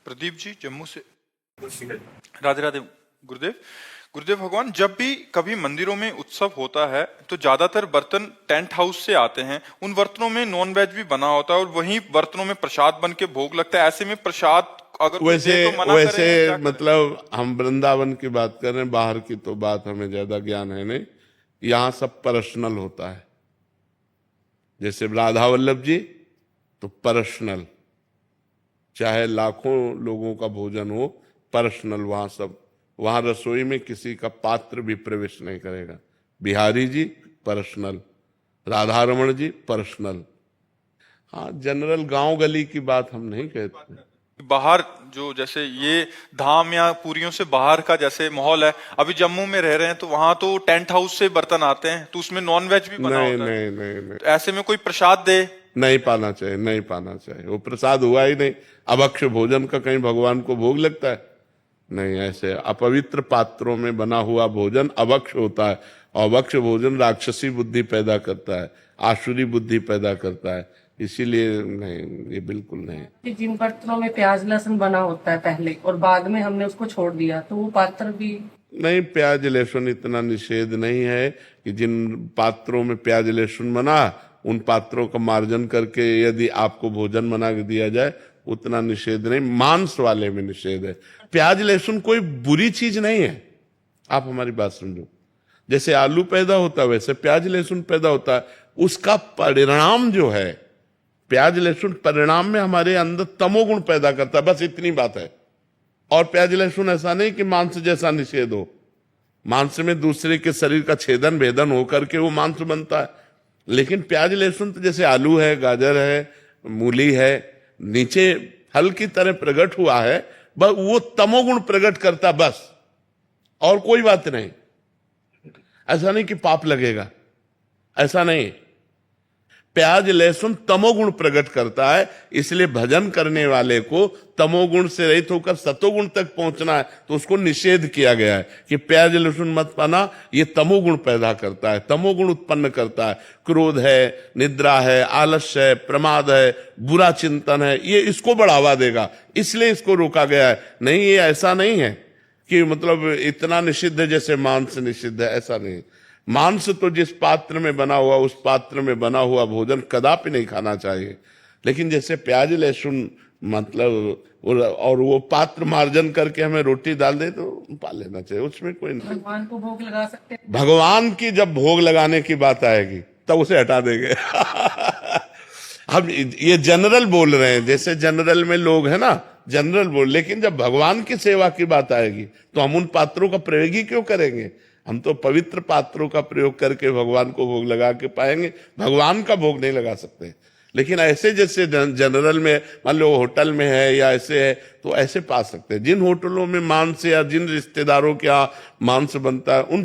प्रदीप जी जम्मू से। राधे राधे गुरुदेव। गुरुदेव भगवान, जब भी कभी मंदिरों में उत्सव होता है तो ज्यादातर बर्तन टेंट हाउस से आते हैं। उन बर्तनों में नॉन वेज भी बना होता है और वहीं बर्तनों में प्रसाद बन के भोग लगता है। ऐसे में प्रसाद अगर कोई वैसे दे तो मना वैसे करें, क्या करें? मतलब हम वृंदावन की बात कर रहे हैं, बाहर की तो बात हमें ज्यादा ज्ञान है नहीं। यहाँ सब पर्सनल होता है। जैसे राधा वल्लभ जी तो पर्सनल, चाहे लाखों लोगों का भोजन हो, पर्सनल वहां सब। वहां रसोई में किसी का पात्र भी प्रवेश नहीं करेगा। बिहारी जी पर्सनल, राधा रमण जी पर्सनल। हाँ, जनरल गांव गली की बात हम नहीं कहते। बाहर जो जैसे ये धाम या पुरियों से बाहर का जैसे माहौल है, अभी जम्मू में रह रहे हैं तो वहां तो टेंट हाउस से बर्तन आते हैं तो उसमें नॉन वेज भी बना नहीं होता है। नहीं नहीं नहीं, तो ऐसे में कोई प्रसाद दे? नहीं पाना चाहिए, नहीं पाना चाहिए। वो प्रसाद हुआ ही नहीं। अभक्ष भोजन का कहीं भगवान को भोग लगता है? नहीं। ऐसे अपवित्र पात्रों में बना हुआ भोजन अभक्ष होता है। और अभक्ष भोजन राक्षसी बुद्धि पैदा करता है, आसुरी बुद्धि पैदा करता है। इसीलिए नहीं, ये बिल्कुल नहीं। जिन बर्तनों में प्याज लहसुन बना होता है पहले और बाद में हमने उसको छोड़ दिया तो वो पात्र भी नहीं, प्याज लहसुन इतना निषेध नहीं है कि जिन पात्रों में प्याज लहसुन बना उन पात्रों का मार्जन करके यदि आपको भोजन बना के दिया जाए, उतना निषेध नहीं। मांस वाले में निषेध है। प्याज लहसुन कोई बुरी चीज नहीं है। आप हमारी बात समझो। जैसे आलू पैदा होता है वैसे प्याज लहसुन पैदा होता है। उसका परिणाम जो है, प्याज लहसुन परिणाम में हमारे अंदर तमोगुण पैदा करता है, बस इतनी बात है। और प्याज लहसुन ऐसा नहीं कि मांस जैसा निषेध हो। मांस में दूसरे के शरीर का छेदन भेदन होकर के वो मांस बनता है। लेकिन प्याज लहसुन तो जैसे आलू है, गाजर है, मूली है, नीचे फल की तरह प्रकट हुआ है, बस वो तमोगुण प्रकट करता, बस, और कोई बात नहीं। ऐसा नहीं कि पाप लगेगा, ऐसा नहीं। प्याज लहसुन तमोगुण प्रकट करता है, इसलिए भजन करने वाले को तमोगुण से रहित होकर सतोगुण तक पहुंचना है, तो उसको निषेध किया गया है कि प्याज लहसुन मत पाना, ये तमोगुण पैदा करता है, तमोगुण उत्पन्न करता है। क्रोध है, निद्रा है, आलस्य है, प्रमाद है, बुरा चिंतन है, ये इसको बढ़ावा देगा, इसलिए इसको रोका गया है। नहीं, ये ऐसा नहीं है कि मतलब इतना निषिद्ध है जैसे मांस निषिद्ध है, ऐसा नहीं। मांस तो जिस पात्र में बना हुआ, उस पात्र में बना हुआ भोजन कदापि नहीं खाना चाहिए। लेकिन जैसे प्याज लहसुन मतलब और वो पात्र मार्जन करके हमें रोटी डाल दे तो पा लेना चाहिए, उसमें कोई नहीं। भगवान को भोग लगा सकते हैं। भगवान की जब भोग लगाने की बात आएगी तब उसे हटा देंगे। हम ये जनरल बोल रहे हैं, जैसे जनरल में लोग है ना, जनरल बोल। लेकिन जब भगवान की सेवा की बात आएगी तो हम उन पात्रों का प्रयोग ही क्यों करेंगे? हम तो पवित्र पात्रों का प्रयोग करके भगवान को भोग लगा के पाएंगे, भगवान का भोग नहीं लगा सकते। लेकिन ऐसे जैसे जनरल में मान लो होटल में है या ऐसे है तो ऐसे पा सकते हैं। जिन होटलों में मांस या जिन रिश्तेदारों के यहाँ मांस बनता है उन